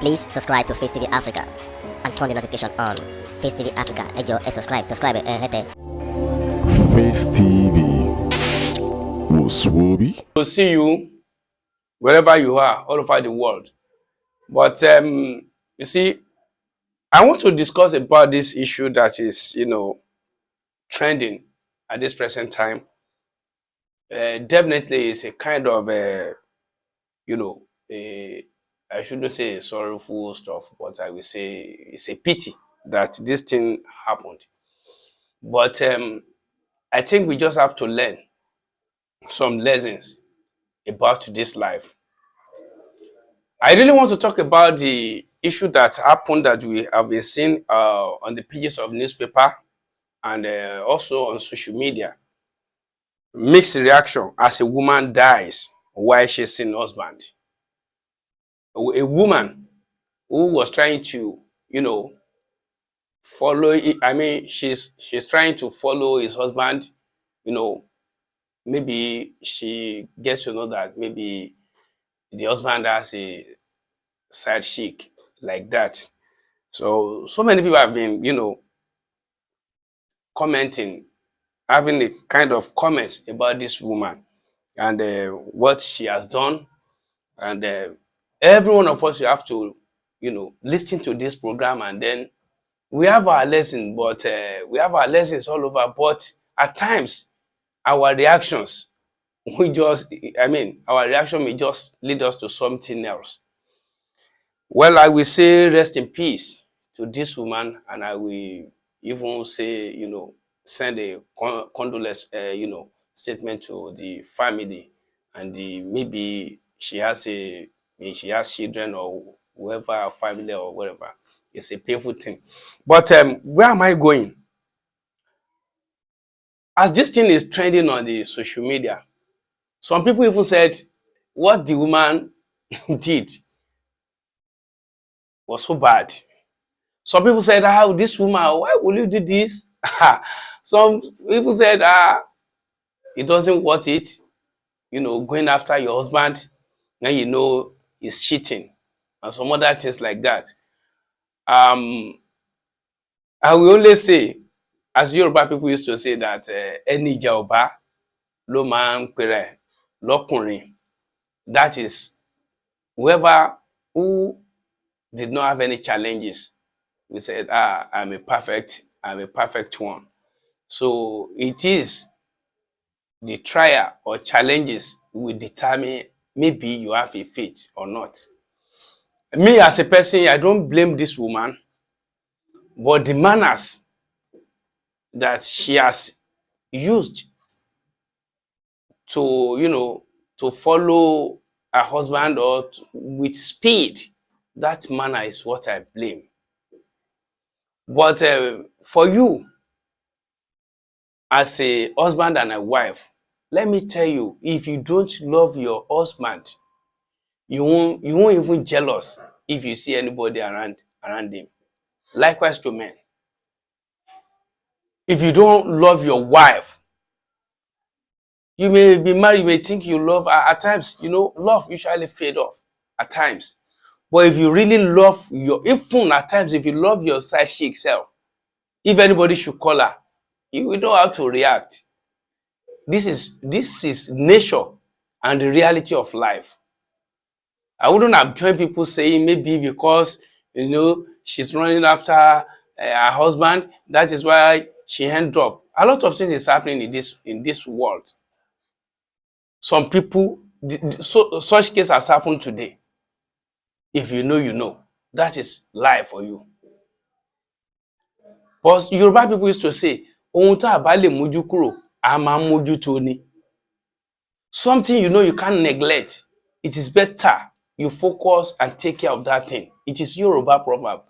Please subscribe to Facetv Africa and turn the notification on. Facetv Africa, ẹ jọ̀ọ́, subscribe, hete. Face TV was Swoby. To see you wherever you are, all over the world. But you see, I want to discuss about this issue that is, trending at this present time. Definitely, it's a kind of I shouldn't say sorrowful stuff, but I will say it's a pity that this thing happened. But I think we just have to learn some lessons about this life. I really want to talk about the issue that happened that we have been seeing on the pages of newspaper and also on social media. Mixed reaction as a woman dies while chasing husband. A woman who was trying to, follow. She's trying to follow his husband. Maybe she gets to know that maybe the husband has a side chick like that. So many people have been, commenting, having a kind of comments about this woman and what she has done. And every one of us, you have to, listen to this program, and then we have our lesson, but we have our lessons all over. But at times, our reactions, our reaction may just lead us to something else. Well, I will say rest in peace to this woman, and I will even say, send a condolence, statement to the family, and maybe she has children or whoever, family or whatever. It's a painful thing. But where am I going? As this thing is trending on the social media, some people even said what the woman did was so bad. Some people said, this woman, why will you do this? Some people said, it doesn't worth it, going after your husband, and he's cheating, and some other things like that. I will only say, as Yoruba people used to say, that any Jauba lo man pere lokunrin. That is, whoever who did not have any challenges, we said, I'm a perfect one. So it is the trial or challenges will determine maybe you have a faith or not. Me as a person, I don't blame this woman, but the manners that she has used to, to follow her husband or with speed, that manner is what I blame. But for you, as a husband and a wife, let me tell you, if you don't love your husband, you won't even jealous if you see anybody around him. Likewise to men. If you don't love your wife, you may be married, you may think you love her. At times, love usually fade off at times. But if you really love even at times, if you love your side chick self, if anybody should call her, you will know how to react. This is nature and the reality of life. I wouldn't have joined people saying maybe because she's running after her husband, that is why she end up. A lot of things is happening in this world. Some people, such case has happened today. If you know, you know. That is life for you. But Yoruba people used to say, "Ohun tá bá lè mójú kúrò, a máa mójú tó ni." Something you can't neglect. It is better you focus and take care of that thing. It is Yoruba proverb.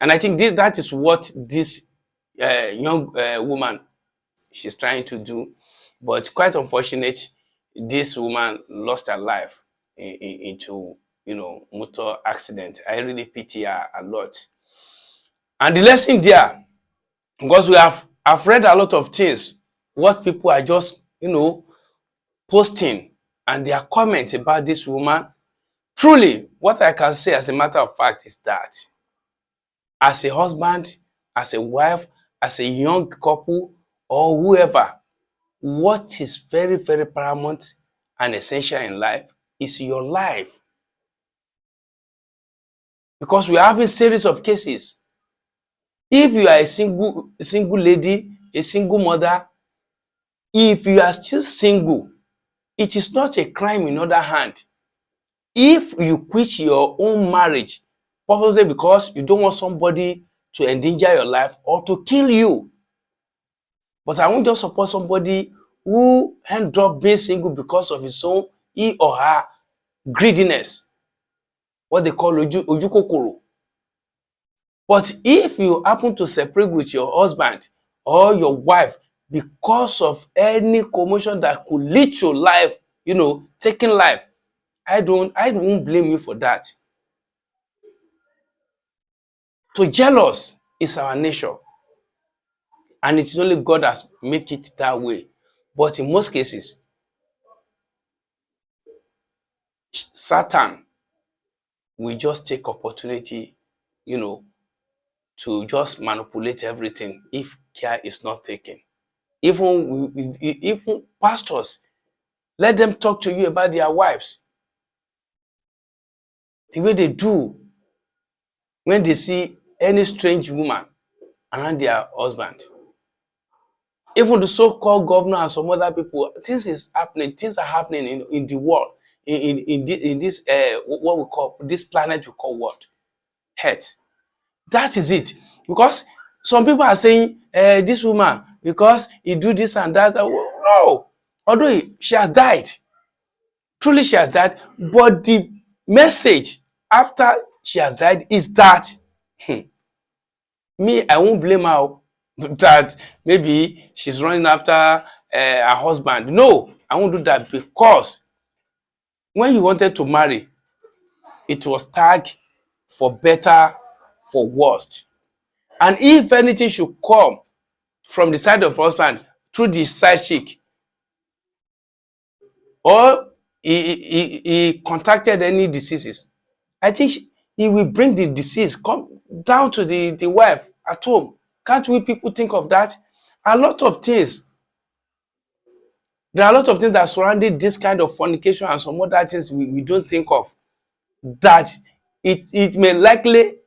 And I think that is what this young woman, she's trying to do. But quite unfortunate, this woman lost her life into, motor accident. I really pity her a lot. And the lesson there, because I've read a lot of things, what people are just, posting and their comments about this woman. Truly, what I can say as a matter of fact is that as a husband, as a wife, as a young couple, or whoever, what is very, very paramount and essential in life is your life. Because we are having series of cases. If you are a single lady, a single mother, if you are still single, it is not a crime in other hand. If you quit your own marriage, probably because you don't want somebody to endanger your life or to kill you. But I won't just support somebody who end up being single because of his own, he or her greediness, what they call ojukokoro. But if you happen to separate with your husband or your wife because of any commotion that could lead to life, taking life, I won't blame you for that. To jealous is our nature, and it is only God has make it that way. But in most cases, Satan will just take opportunity, to just manipulate everything if care is not taken. Even pastors, let them talk to you about their wives. The way they do when they see any strange woman around their husband. Even the so-called governor and some other people, things are happening in the world, in this what we call this planet we call what? Earth. That is it. Because some people are saying this woman, because he do this and that. No, although she has died, truly she has died, but the message after she has died is that me, I won't blame her that maybe she's running after her husband. No, I won't do that, because when you wanted to marry, it was tagged for better, for worst. And if anything should come from the side of husband through the side chick, or he contacted any diseases, I think he will bring the disease come down to the wife at home. Can't we people think of that? A lot of things. There are a lot of things that surrounding this kind of fornication and some other things we don't think of, that it may likely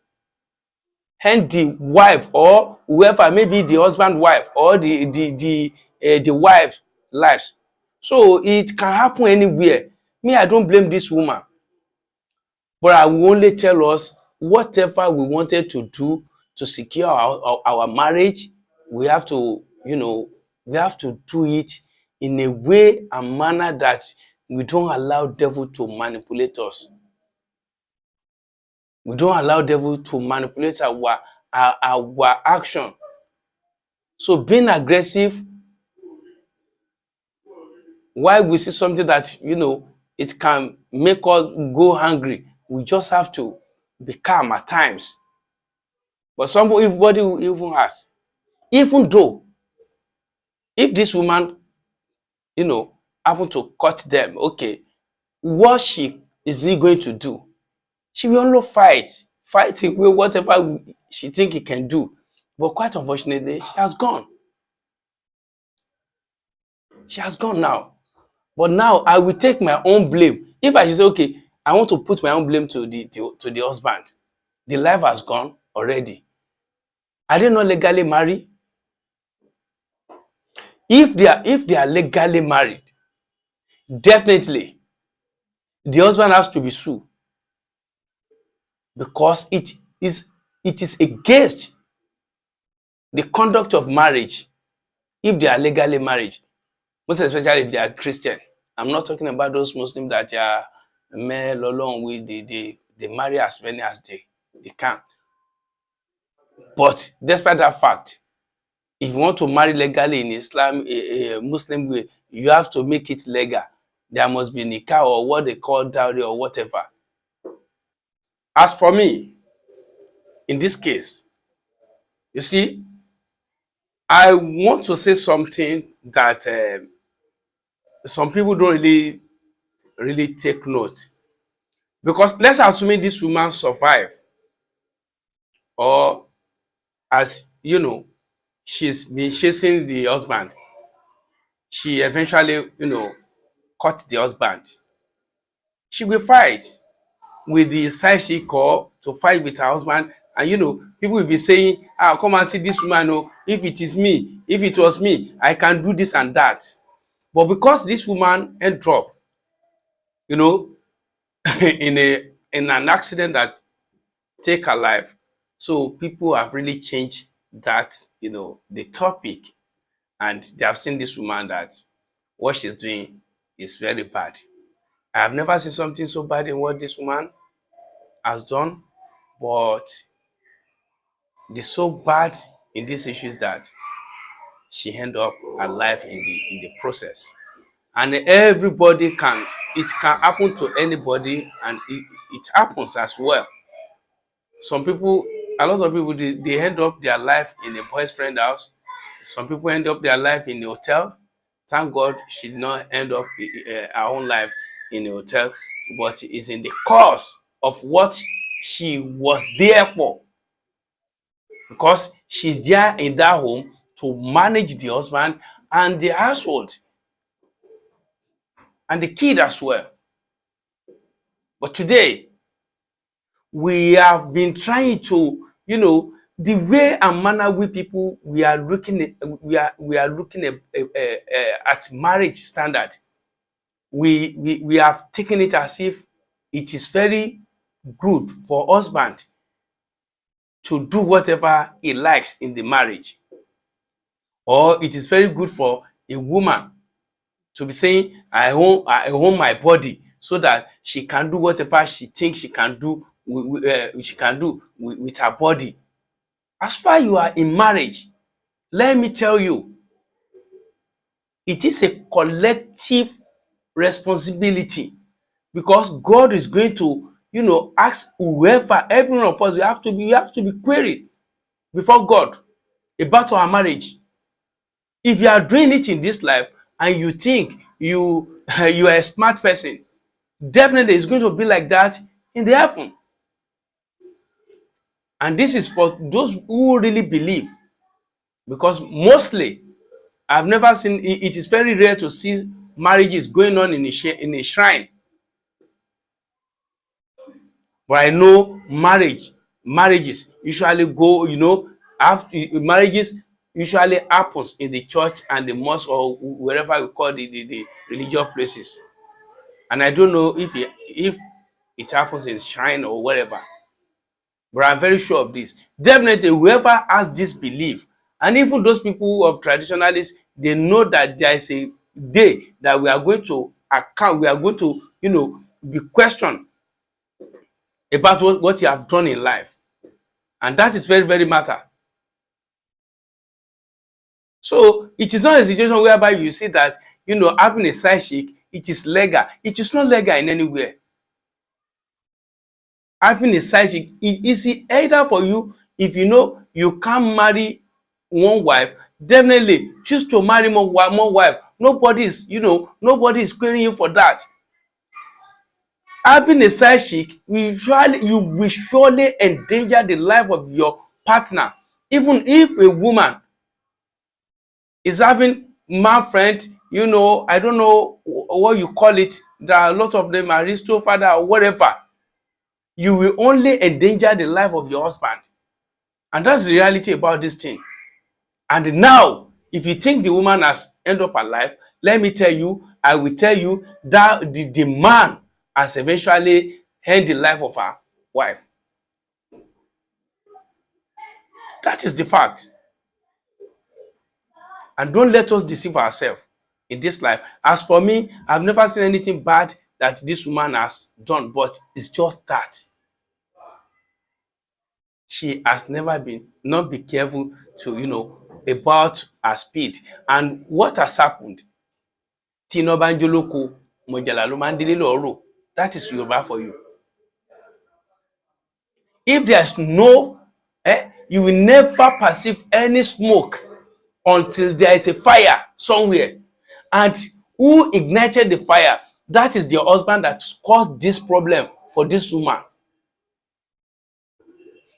hand the wife or whoever, maybe the husband wife or the wife lives. So it can happen anywhere. Me, I don't blame this woman, but I will only tell us whatever we wanted to do to secure our marriage, we have to, we have to do it in a way and manner that we don't allow devil to manipulate us. We don't allow devil to manipulate our action. So being aggressive, while we see something that it can make us go hungry, we just have to be calm at times. But everybody will even ask, even though if this woman happen to cut them, okay, what is he going to do? She will only fight away whatever she think he can do. But quite unfortunately, she has gone. She has gone now. But now I will take my own blame. If I say, okay, I want to put my own blame to the husband. The life has gone already. Are they not legally married? If they are legally married, definitely the husband has to be sued, because it is against the conduct of marriage if they are legally married, most especially if they are Christian. I'm not talking about those Muslims that are male along with they marry as many as they can. But despite that fact, if you want to marry legally in Islam, a Muslim way, you have to make it legal. There must be nikah or what they call dowry or whatever. As for me, in this case, you see, I want to say something that some people don't really take note. Because let's assume this woman survive, or as you know, she's been chasing the husband. She eventually, caught the husband. She will fight with the side chick or to fight with her husband. And people will be saying, come and see this woman. Oh, if it is me, if it was me, I can do this and that. But because this woman ended up, in an accident that take her life, so people have really changed that, the topic, and they have seen this woman that what she's doing is very bad. I have never seen something so bad in what this woman has done, but the so bad in this issue is that she ended up her life in the process. And everybody it can happen to anybody, and it happens as well. A lot of people, they end up their life in a boyfriend house. Some people end up their life in a hotel. Thank God she did not end up her own life in a hotel, but it's in the course of what she was there for. Because she's there in that home to manage the husband and the household and the kid as well. But today, we have been trying to, the way and manner we people, we are looking at marriage standard. We have taken it as if it is very good for husband to do whatever he likes in the marriage, or it is very good for a woman to be saying, I own my body, so that she can do whatever she thinks she can do with her body. As far as you are in marriage, let me tell you, it is a collective responsibility, because God is going to, ask whoever, every one of us, we have to be queried before God about our marriage. If you are doing it in this life and you think you are a smart person, definitely it's going to be like that in the heaven. And this is for those who really believe, because mostly I've never seen it is very rare to see marriages going on in a shrine. But I know marriages usually go, after marriages usually happens in the church and the mosque, or wherever we call the religious places. And I don't know if it happens in shrine or whatever, but I'm very sure of this. Definitely, whoever has this belief, and even those people of traditionalists, they know that there is a day that we are going to account, we are going to, be questioned about what you have done in life. And that is very, very matter. So it is not a situation whereby you see that, having a side chick, it is legal. It is not legal in anywhere. Having a side chick, it is either for you, if you can't marry one wife, definitely choose to marry more wife. Nobody is querying you for that. Having a side chick, you will surely endanger the life of your partner. Even if a woman is having man friend, I don't know what you call it, there are a lot of them, aristo father or whatever, you will only endanger the life of your husband. And that's the reality about this thing. And now, if you think the woman has ended up her life, let me tell you, I will tell you that the man has eventually ended the life of her wife. That is the fact. And don't let us deceive ourselves in this life. As for me, I've never seen anything bad that this woman has done, but it's just that she has never not be careful to, about her speed. And what has happened? That is Yoruba for you. If there's you will never perceive any smoke until there is a fire somewhere. And who ignited the fire? That is the husband that caused this problem for this woman.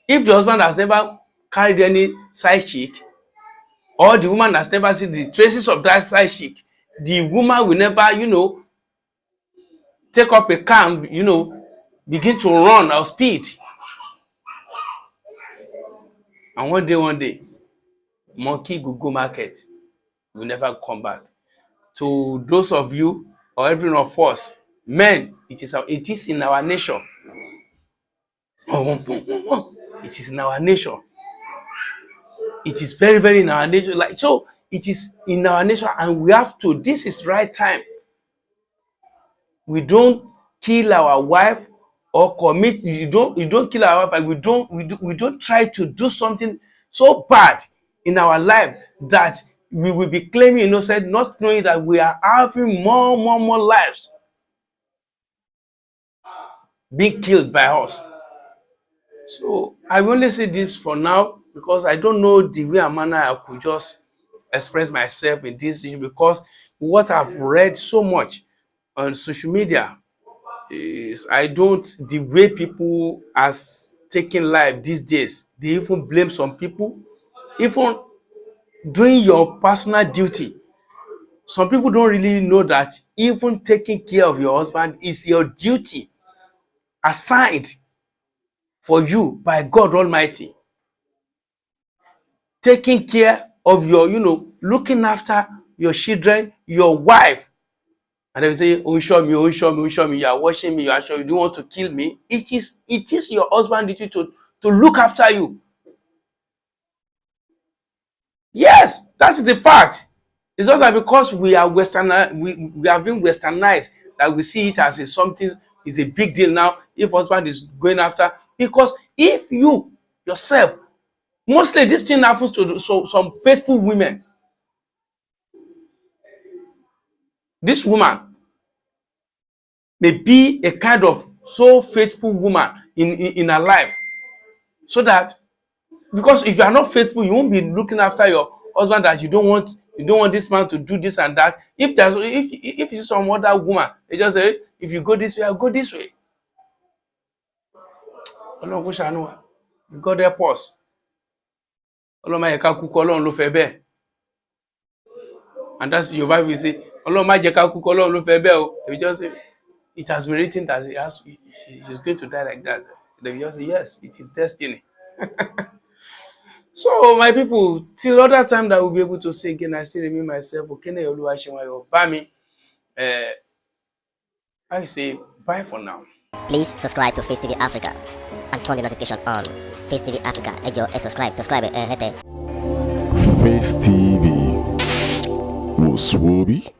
If the husband has never carried any side chick, or the woman has never seen the traces of that side chick, the woman will never, take up a car and, begin to run or speed. And one day, monkey go market, will never come back. To those of you or every one of us, men, it is in our nature. It is in our nature. It is very, very in our nature. Like so, it is in our nature, and we have to. This is right time. We don't kill our wife or commit. You don't kill our wife, and we don't try to do something so bad in our life that we will be claiming innocent, not knowing that we are having more lives being killed by us. So I will only say this for now, because I don't know the way and manner I could just express myself in this issue, because what I've read so much on social media is the way people are taking life these days. They even blame some people, even doing your personal duty. Some people don't really know that even taking care of your husband is your duty assigned for you by God Almighty. Taking care of your, looking after your children, your wife. And they say, oh, show me, you are watching me, you don't want to kill me. It is your husband's duty to look after you. Yes, that's the fact. It's not that because we are we have been westernized that we see it as something is a big deal now if husband is going after. Because if you yourself, mostly this thing happens to some faithful women. This woman may be a kind of so faithful woman in her life, so that because if you are not faithful, you won't be looking after your husband, that you don't want this man to do this and that. If you see some other woman, they just say, if you go this way, I'll go this way. Ọlọ́run kó ṣàánú wa. God help us. Ọlọ́run má jẹ́ ká kú, Ọlọ́run ló fẹ́ bẹ́ẹ̀. And that's your Bible, you say, Ọlọ́run má jẹ́ ká kú, Ọlọ́run ló fẹ́ bẹ́ẹ̀ o. They just say, it has been written that she's going to die like that. They just say, yes, it is destiny. So, my people, till other time that we'll be able to say again, I still remain myself. Okene Oluwaseun Bami. I say bye for now. Please subscribe to Face TV Africa and turn the notification on. Face TV Africa, subscribe, hete. Face TV was Swoby.